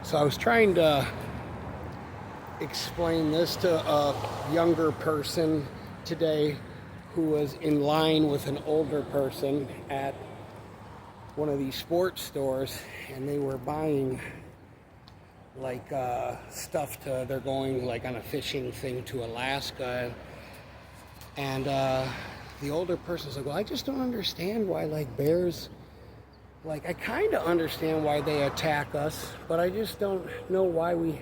So I was trying to explain this to a younger person today who was in line with an older person at one of these sports stores, and they were buying like stuff to, they're going like on a fishing thing to Alaska, and the older person's like, well, I just don't understand why like bears, like I kind of understand why they attack us, but I just don't know why we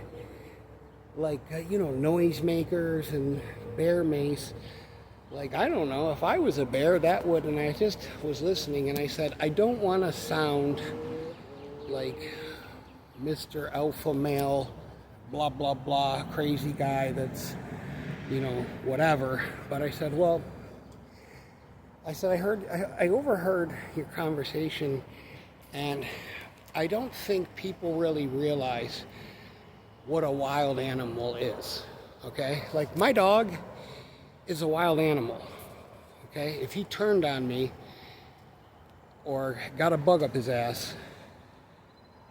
like noisemakers and bear mace. Like, I don't know, if I was a bear, that would, and I just was listening, and I said, I don't want to sound like Mr. Alpha Male, blah, blah, blah, crazy guy that's, whatever. But I said, I overheard your conversation, and I don't think people really realize what a wild animal is, okay? Like, my dog is a wild animal, okay? If he turned on me or got a bug up his ass,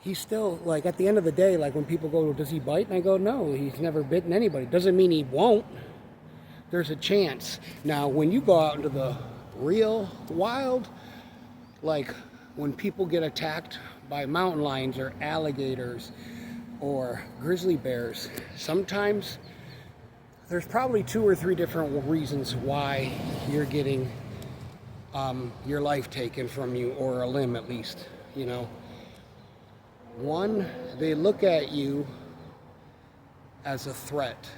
he's still, like, at the end of the day, like when people go, does he bite? And I go, no, he's never bitten anybody. Doesn't mean he won't. There's a chance. Now, when you go out into the real wild, like when people get attacked by mountain lions or alligators or grizzly bears, sometimes there's probably 2 or 3 different reasons why you're getting your life taken from you, or a limb at least, One, they look at you as a threat.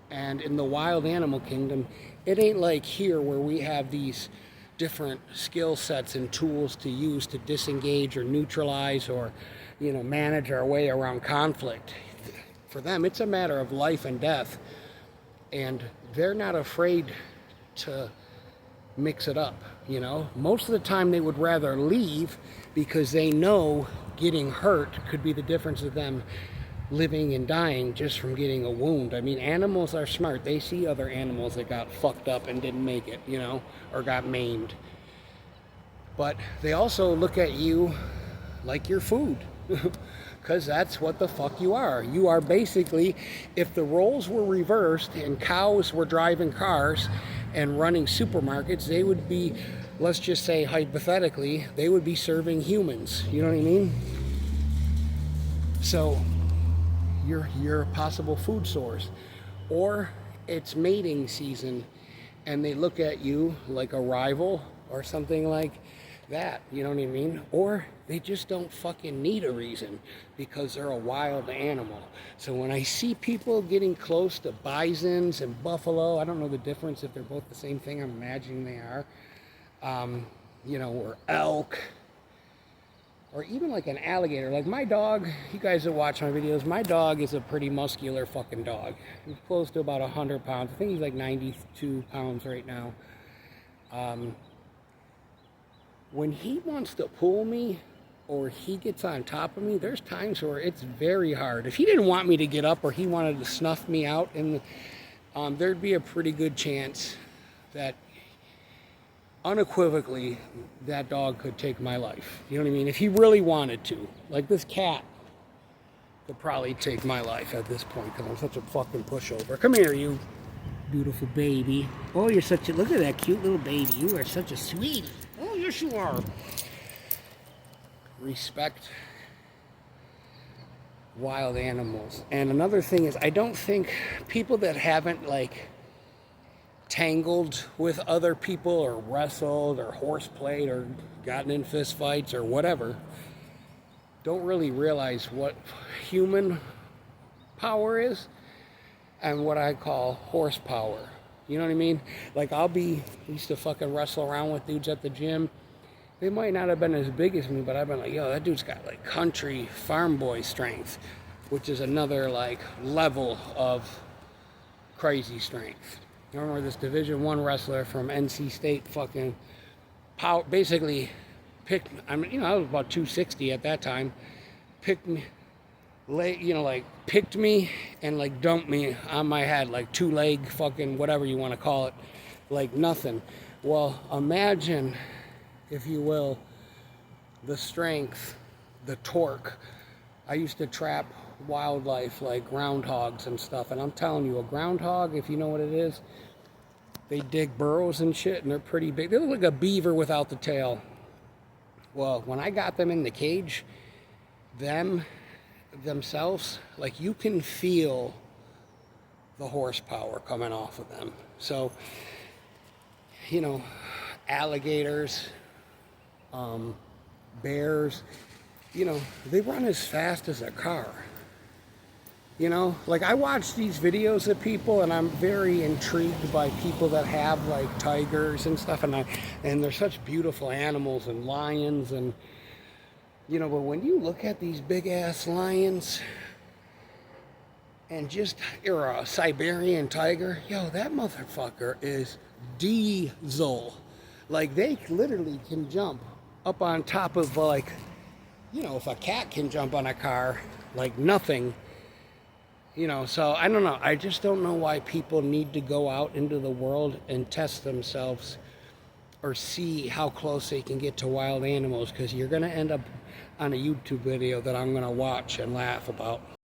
And in the wild animal kingdom, it ain't like here where we have these different skill sets and tools to use to disengage or neutralize or, manage our way around conflict. For them, it's a matter of life and death. And they're not afraid to mix it up, Most of the time they would rather leave because they know getting hurt could be the difference of them living and dying just from getting a wound. I mean, animals are smart. They see other animals that got fucked up and didn't make it, or got maimed. But they also look at you like you're food. Because that's what the fuck you are. You are basically, if the roles were reversed and cows were driving cars and running supermarkets, they would be, let's just say hypothetically, they would be serving humans. You know what I mean? So you're a possible food source. Or it's mating season and they look at you like a rival or something like that, you know what I mean? Or they just don't fucking need a reason because they're a wild animal. So when I see people getting close to bisons and buffalo, I don't know the difference if they're both the same thing. I'm imagining they are. Or elk, or even like an alligator. Like my dog, you guys that watch my videos, my dog is a pretty muscular fucking dog. He's close to about 100 pounds. I think he's like 92 pounds right now. When he wants to pull me or he gets on top of me, there's times where it's very hard. If he didn't want me to get up or he wanted to snuff me out, and there'd be a pretty good chance that unequivocally that dog could take my life. You know what I mean? If he really wanted to. Like this cat could probably take my life at this point because I'm such a fucking pushover. Come here, you beautiful baby. Oh, you're such a, look at that cute little baby. You are such a sweetie. Oh, yes you are. Respect wild animals. And another thing is, I don't think people that haven't tangled with other people or wrestled or horseplayed or gotten in fist fights or whatever don't really realize what human power is and what I call horsepower. You know what I mean? Like I used to fucking wrestle around with dudes at the gym. They might not have been as big as me, but I've been like, yo, that dude's got like country farm boy strength, which is another like level of crazy strength. I remember this Division I wrestler from NC State fucking basically picked, I was about 260 at that time, picked me, picked me and dumped me on my head, like 2-leg fucking whatever you want to call it, like nothing. Well, imagine, if you will, the strength, the torque I used to trap wildlife like groundhogs and stuff, and I'm telling you, a groundhog, if you know what it is, they dig burrows and shit, and they're pretty big. They look like a beaver without the tail. Well, when I got them in the cage, themselves, like, you can feel the horsepower coming off of them. So, you know, alligators, bears, you know, they run as fast as a car. You know, like, I watch these videos of people, and I'm very intrigued by people that have like tigers and stuff, and they're such beautiful animals, and lions, and you know, but when you look at these big ass lions and or a Siberian tiger, yo, that motherfucker is diesel. Like, they literally can jump up on top of, like, you know, if a cat can jump on a car like nothing. You know, so I don't know. I just don't know why people need to go out into the world and test themselves or see how close they can get to wild animals, because you're going to end up on a YouTube video that I'm going to watch and laugh about.